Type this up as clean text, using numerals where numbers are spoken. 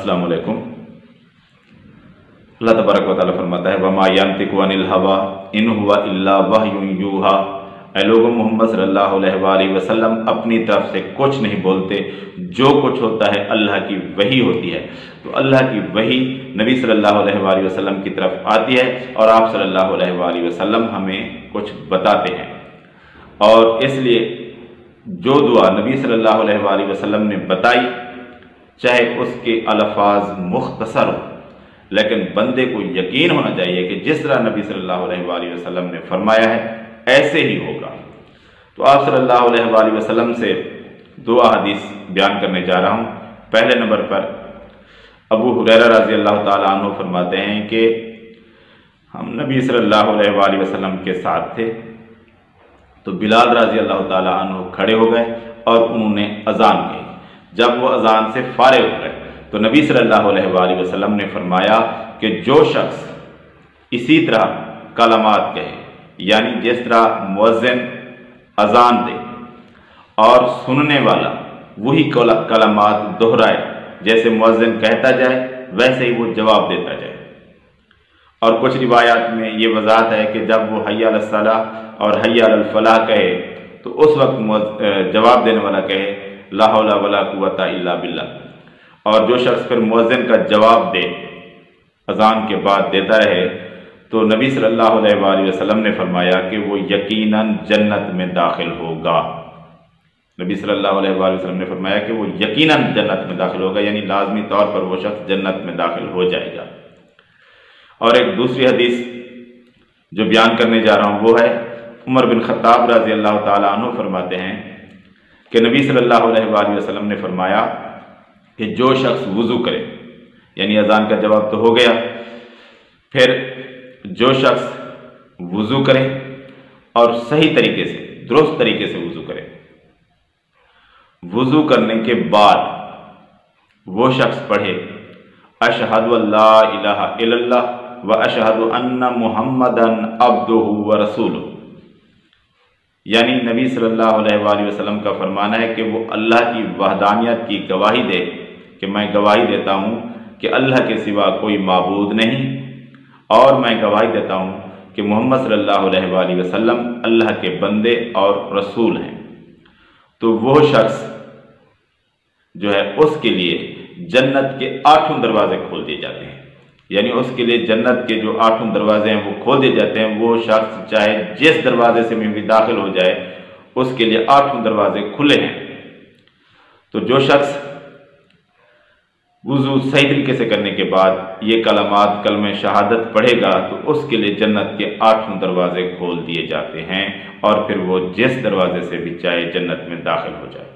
अस्सलामु अलैकुम। अल्लाह तबारक व तआला फरमाता है वमा यंतिकु अनिल हवा इन हुवा इल्ला वह्युन यूहा। ऐ लोगो, मोहम्मद सल्लल्लाहु अलैहि वसल्लम अपनी तरफ से कुछ नहीं बोलते, जो कुछ होता है अल्लाह की वही होती है। तो अल्लाह की वही नबी सल्लल्लाहु अलैहि वसल्लम की तरफ आती है और आप सल्लल्लाहु अलैहि वसल्लम हमें कुछ बताते हैं। और इसलिए जो दुआ नबी सल्लल्लाहु अलैहि वसल्लम ने बताई, चाहे उसके अल्फाज मुख्तसर हो, लेकिन बंदे को यकीन होना चाहिए कि जिस तरह नबी सल्लल्लाहु अलैहि वसल्लम ने फरमाया है ऐसे ही होगा। तो आप सल्लल्लाहु अलैहि वसल्लम से दो हदीस बयान करने जा रहा हूँ। पहले नंबर पर अबू हुरैरा रज़ी अल्लाह ताला अन्हु फरमाते हैं कि हम नबी सल्लल्लाहु अलैहि वसल्लम के साथ थे, तो बिलाल रज़ी अल्लाह ताला अन्हु खड़े हो गए और उन्होंने अजान कही। जब वो अजान से फारिग हो गए तो नबी सल्लल्लाहु अलैहि वसल्लम ने फरमाया कि जो शख्स इसी तरह कलमात कहे, यानी जिस तरह मुअज्जिन अजान दे और सुनने वाला वही कलमात दोहराए, जैसे मुअज्जिन कहता जाए वैसे ही वो जवाब देता जाए। और कुछ रिवायात में ये वजाहत है कि जब वो हय्या अलस सलाह और हय्या अलल फलाह कहे तो उस वक्त जवाब देने वाला कहे ला हौला वला कुव्वता इल्ला बिल्लाह। और जो शख्स फिर मुअज्जिन का जवाब दे अजान के बाद देता रहे, तो नबी सल्लल्लाहु अलैहि वसल्लम ने फरमाया कि वो यकीनन जन्नत में दाखिल होगा। नबी सल्लल्लाहु अलैहि वसल्लम ने फरमाया कि वो यकीनन जन्नत में दाखिल होगा, यानी लाजमी तौर पर वो शख्स जन्नत में दाखिल हो जाएगा। और एक दूसरी हदीस जो बयान करने जा रहा हूँ वो है उमर बिन खत्ताब रज़ी अल्लाह ताला अन्हु फरमाते हैं कि नबी सल्लल्लाहु अलैहि वसल्लम ने फरमाया कि जो शख्स वुज़ू करे, यानी अजान का जवाब तो हो गया, फिर जो शख्स वुज़ू करे और सही तरीके से, दुरुस्त तरीके से वुज़ू करे, वुज़ू करने के बाद वो शख्स पढ़े अशहदु अल्ला इलाहा इल्लल्लाह व अशहदु अन्ना मुहम्मदन अब्दुहु व रसूलुहु। यानी नबी सल्लल्लाहु अलैहि वसल्लम का फरमाना है कि वो अल्लाह की वहदानियत की गवाही दे कि मैं गवाही देता हूँ कि अल्लाह के सिवा कोई माबूद नहीं, और मैं गवाही देता हूँ कि मोहम्मद सल्लल्लाहु अलैहि वसल्लम अल्लाह के बंदे और रसूल हैं। तो वो शख्स जो है उसके लिए जन्नत के 8 दरवाजे खोल दिए जाते हैं, यानी उसके लिए जन्नत के जो 8 दरवाजे हैं वो खोल दिए जाते हैं। वो शख्स चाहे जिस दरवाजे से भी दाखिल हो जाए उसके लिए 8 दरवाजे खुले हैं। तो जो शख्स वुज़ू सही तरीके से करने के बाद ये कलमात कलमे शहादत पढ़ेगा तो उसके लिए जन्नत के 8 दरवाजे खोल दिए जाते हैं और फिर वो जिस दरवाजे से भी चाहे जन्नत में दाखिल हो जाए।